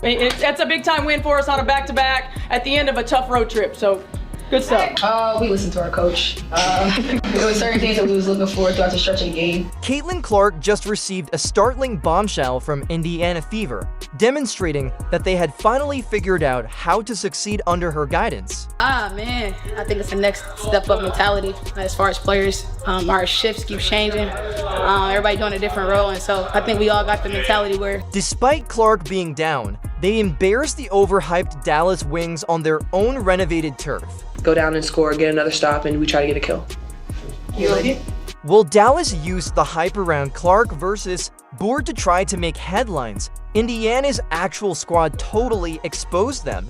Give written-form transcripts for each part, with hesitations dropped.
That's a big time win for us on a back-to-back at the end of a tough road trip. So good stuff. We listened to our coach. There were certain things that we was looking for throughout the stretch of the game. Caitlin Clark just received a startling bombshell from Indiana Fever, demonstrating that they had finally figured out how to succeed under her guidance. Man, I think it's the next step up mentality as far as players. Our shifts keep changing. Everybody doing a different role, and so I think we all got the mentality where. Despite Clark being down, they embarrassed the overhyped Dallas Wings on their own renovated turf. Go down and score, get another stop, and we try to get a kill. You like it? While Dallas used the hype around Clark versus Board to try to make headlines, Indiana's actual squad totally exposed them.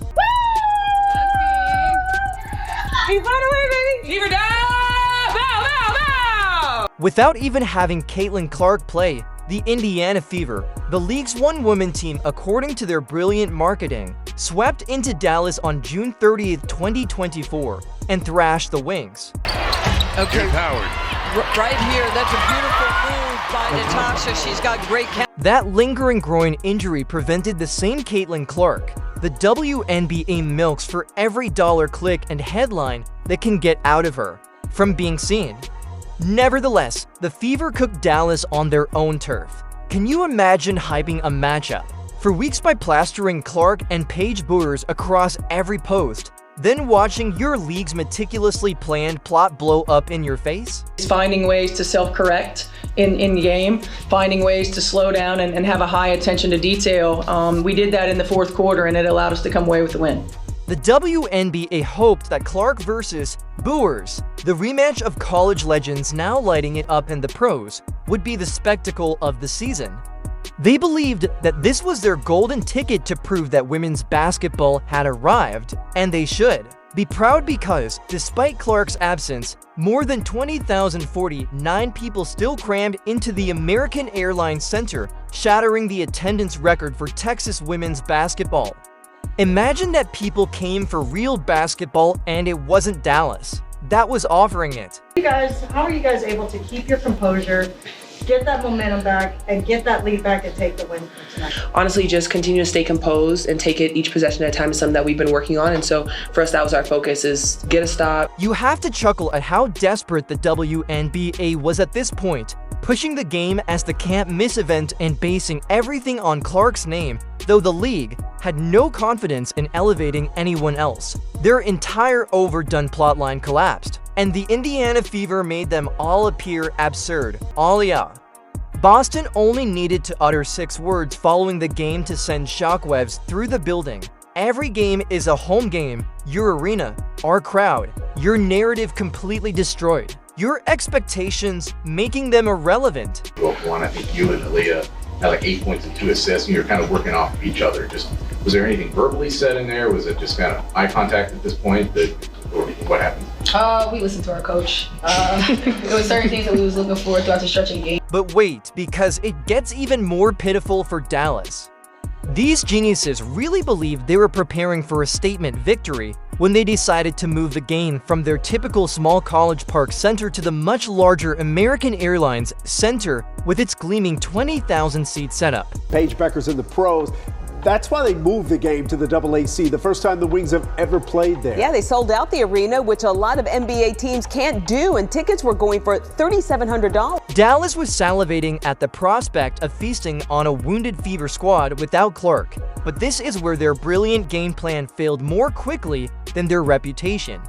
Keep right away, baby. Keep her down. Bow. Without even having Caitlin Clark play, the Indiana Fever, the league's one-woman team according to their brilliant marketing, swept into Dallas on June 30th, 2024, and thrashed the Wings. Okay, right here, that's a beautiful move by Natasha. She's got great That lingering groin injury prevented the same Caitlin Clark, the WNBA milks for every dollar click and headline that can get out of her, from being seen. Nevertheless, the Fever cooked Dallas on their own turf. Can you imagine hyping a matchup for weeks by plastering Clark and Paige Buers across every post, then watching your league's meticulously planned plot blow up in your face? Finding ways to self-correct in game, finding ways to slow down and have a high attention to detail. We did that in the fourth quarter, and it allowed us to come away with the win. The WNBA hoped that Clark versus Buers, the rematch of college legends now lighting it up in the pros, would be the spectacle of the season. They believed that this was their golden ticket to prove that women's basketball had arrived, and they should be proud because, despite Clark's absence, more than 20,049 people still crammed into the American Airlines Center, shattering the attendance record for Texas women's basketball. Imagine that people came for real basketball and it wasn't Dallas that was offering it. How are you guys able to keep your composure, get that momentum back, and get that lead back and take the win for tonight? Honestly, just continue to stay composed and take it each possession at a time is something that we've been working on. And so for us, that was our focus, is get a stop. You have to chuckle at how desperate the WNBA was at this point, pushing the game as the can't miss event and basing everything on Clark's name, though the league had no confidence in elevating anyone else. Their entire overdone plotline collapsed, and the Indiana Fever made them all appear absurd. Aliyah Boston only needed to utter 6 words following the game to send shockwaves through the building. Every game is a home game, your arena, our crowd, your narrative completely destroyed, your expectations making them irrelevant. One, I think you and Aliyah had like 8 points and 2 assists, and you were kind of working off of each other. Just, was there anything verbally said in there? Was it just kind of eye contact at this point? Or what happened? We listened to our coach. There were certain things that we was looking for throughout the stretch of the game. But wait, because it gets even more pitiful for Dallas. These geniuses really believed they were preparing for a statement victory when they decided to move the game from their typical small College Park center to the much larger American Airlines Center with its gleaming 20,000-seat setup. Paige Becker's in the pros. That's why they moved the game to the AAC, the first time the Wings have ever played there. Yeah, they sold out the arena, which a lot of NBA teams can't do, and tickets were going for $3,700. Dallas was salivating at the prospect of feasting on a wounded Fever squad without Clark, but this is where their brilliant game plan failed more quickly than their reputation.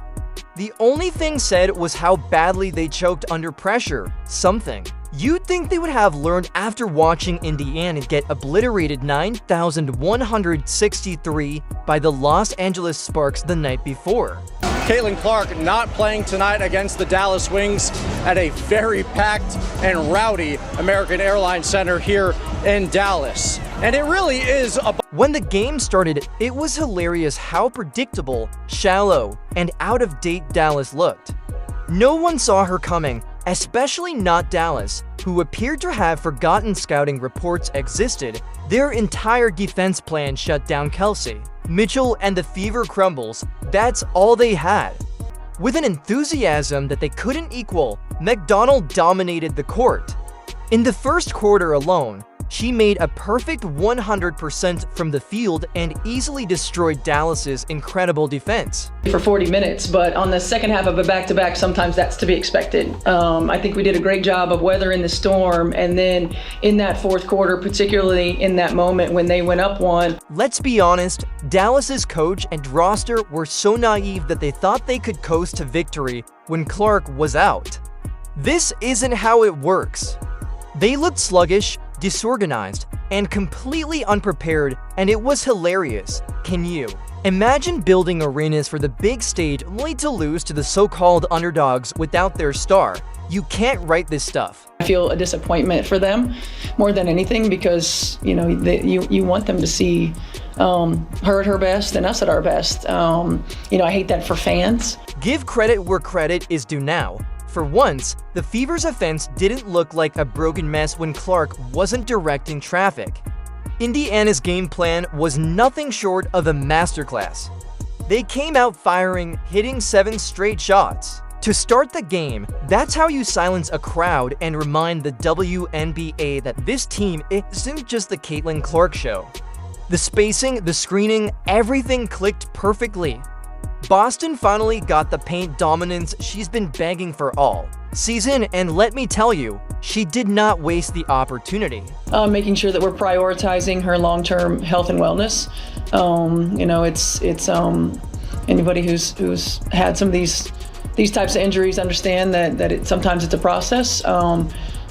The only thing said was how badly they choked under pressure, something you'd think they would have learned after watching Indiana get obliterated 9,163 by the Los Angeles Sparks the night before. Caitlin Clark not playing tonight against the Dallas Wings at a very packed and rowdy American Airlines Center here in Dallas. And it really is a... When the game started, it was hilarious how predictable, shallow, and out-of-date Dallas looked. No one saw her coming, especially not Dallas, who appeared to have forgotten scouting reports existed. Their entire defense plan shut down Kelsey, Mitchell, and the Fever crumbles. That's all they had. With an enthusiasm that they couldn't equal, McDonald dominated the court. In the first quarter alone, She made a perfect 100% from the field and easily destroyed Dallas's incredible defense. For 40 minutes, but on the second half of a back-to-back, sometimes that's to be expected. I think we did a great job of weathering the storm, and then in that fourth quarter, particularly in that moment when they went up one. Let's be honest, Dallas's coach and roster were so naive that they thought they could coast to victory when Clark was out. This isn't how it works. They looked sluggish, disorganized, and completely unprepared, and it was hilarious. Can you imagine building arenas for the big stage only to lose to the so-called underdogs without their star? You can't write this stuff. I feel a disappointment for them more than anything because, you know, you want them to see her at her best and us at our best. You know, I hate that for fans. Give credit where credit is due now. For once, the Fever's offense didn't look like a broken mess when Clark wasn't directing traffic. Indiana's game plan was nothing short of a masterclass. They came out firing, hitting 7 straight shots. To start the game, that's how you silence a crowd and remind the WNBA that this team isn't just the Caitlin Clark show. The spacing, the screening, everything clicked perfectly. Boston finally got the paint dominance she's been begging for all season, and let me tell you, she did not waste the opportunity. Making sure that we're prioritizing her long-term health and wellness. You know, it's anybody who's had some of these types of injuries understand that sometimes it's a process.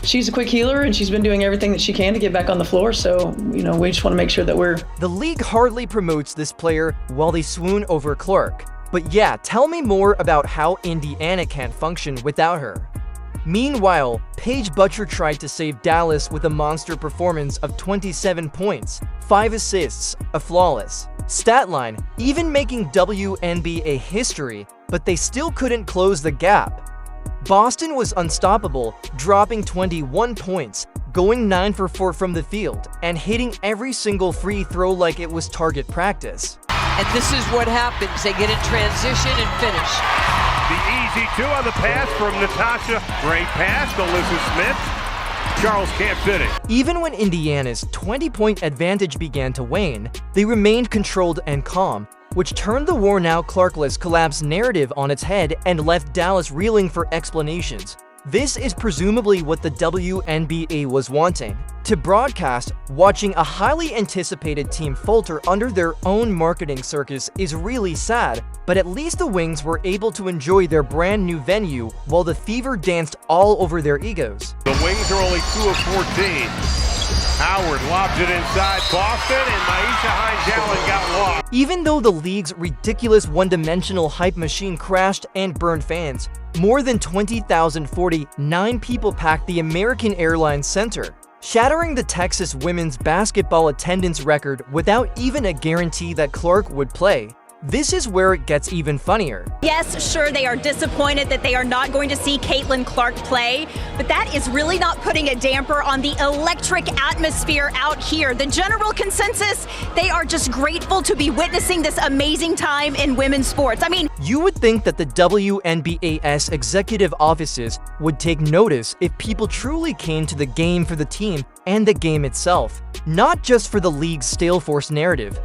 She's a quick healer, and she's been doing everything that she can to get back on the floor, so, you know, we just want to make sure that we're... The league hardly promotes this player while they swoon over Clark. But yeah, tell me more about how Indiana can't function without her. Meanwhile, Paige Butcher tried to save Dallas with a monster performance of 27 points, 5 assists, a flawless stat line, even making WNBA history, but they still couldn't close the gap. Boston was unstoppable, dropping 21 points, going 9 for 4 from the field, and hitting every single free throw like it was target practice. And this is what happens. They get in transition and finish. The easy 2 on the pass from Natasha. Great pass to Alyssa Smith. Charles can't fit it. Even when Indiana's 20-point advantage began to wane, they remained controlled and calm, which turned the worn-out Clarkless collapse narrative on its head and left Dallas reeling for explanations. This is presumably what the WNBA was wanting. To broadcast, watching a highly anticipated team falter under their own marketing circus is really sad, but at least the Wings were able to enjoy their brand new venue while the Fever danced all over their egos. The Wings are only 2 of 14. Howard lobs it inside Boston, and Maisha Hines-Allen got lost. Even though the league's ridiculous one-dimensional hype machine crashed and burned fans, more than 20,049 people packed the American Airlines Center, shattering the Texas women's basketball attendance record without even a guarantee that Clark would play. This is where it gets even funnier. Yes, sure, they are disappointed that they are not going to see Caitlin Clark play, but that is really not putting a damper on the electric atmosphere out here. The general consensus, they are just grateful to be witnessing this amazing time in women's sports. I mean, you would think that the WNBA's executive offices would take notice if people truly came to the game for the team and the game itself, not just for the league's stale force narrative.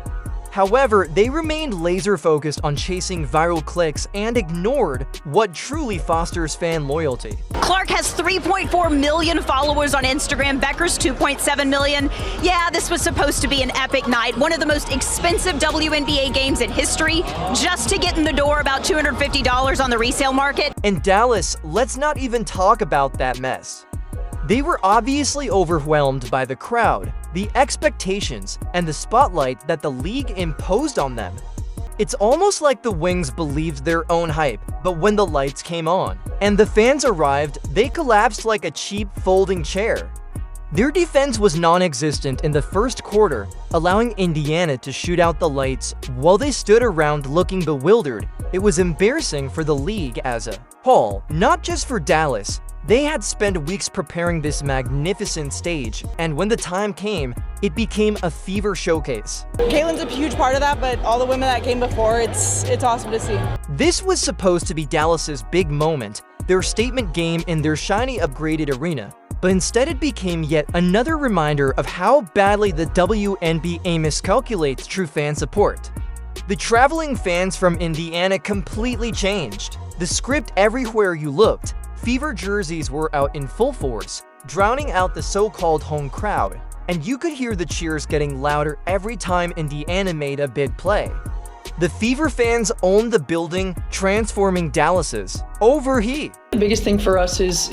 However, they remained laser-focused on chasing viral clicks and ignored what truly fosters fan loyalty. Clark has 3.4 million followers on Instagram, Becker's 2.7 million. Yeah, this was supposed to be an epic night, one of the most expensive WNBA games in history, just to get in the door about $250 on the resale market. And Dallas, let's not even talk about that mess. They were obviously overwhelmed by the crowd, the expectations, and the spotlight that the league imposed on them. It's almost like the Wings believed their own hype, but when the lights came on and the fans arrived, they collapsed like a cheap folding chair. Their defense was non-existent in the first quarter, allowing Indiana to shoot out the lights while they stood around looking bewildered. It was embarrassing for the league as a whole, not just for Dallas. They had spent weeks preparing this magnificent stage, and when the time came, it became a Fever showcase. Caitlin's a huge part of that, but all the women that came before, it's awesome to see. This was supposed to be Dallas's big moment, their statement game in their shiny upgraded arena. but instead it became yet another reminder of how badly the WNBA miscalculates true fan support. The traveling fans from Indiana completely changed. The script everywhere you looked, Fever jerseys were out in full force, drowning out the so-called home crowd, and you could hear the cheers getting louder every time Indiana made a big play. The Fever fans owned the building, transforming Dallas's overheat. The biggest thing for us is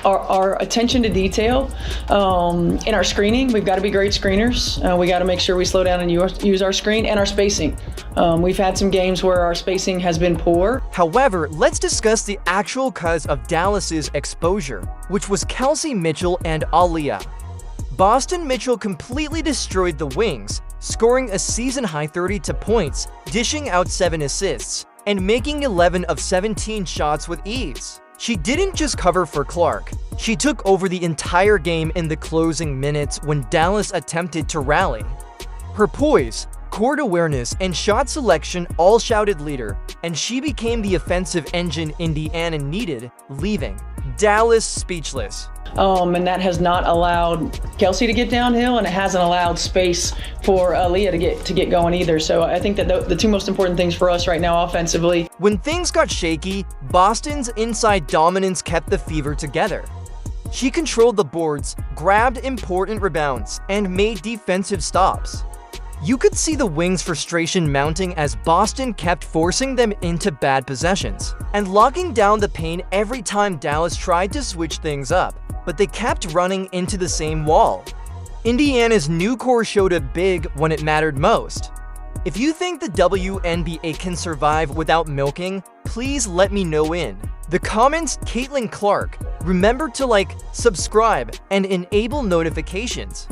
our attention to detail in our screening. We've got to be great screeners. We got to make sure we slow down and use our screen and our spacing. We've had some games where our spacing has been poor. However, let's discuss the actual cause of Dallas's exposure, which was Kelsey Mitchell and Aliyah. Boston Mitchell completely destroyed the Wings, scoring a season-high 32 points, dishing out 7 assists, and making 11 of 17 shots with ease. She didn't just cover for Clark, she took over the entire game in the closing minutes when Dallas attempted to rally. Her poise, court awareness, and shot selection all shouted leader, and she became the offensive engine Indiana needed, leaving Dallas speechless. And that has not allowed Kelsey to get downhill, and it hasn't allowed space for Aliyah to get going either. So I think that the two most important things for us right now offensively. When things got shaky, Boston's inside dominance kept the Fever together. She controlled the boards, grabbed important rebounds, and made defensive stops. You could see the Wings' frustration mounting as Boston kept forcing them into bad possessions and locking down the paint every time Dallas tried to switch things up, but they kept running into the same wall. Indiana's new core showed up big when it mattered most. If you think the WNBA can survive without milking, please let me know in the comments. Caitlin Clark, remember to like, subscribe, and enable notifications.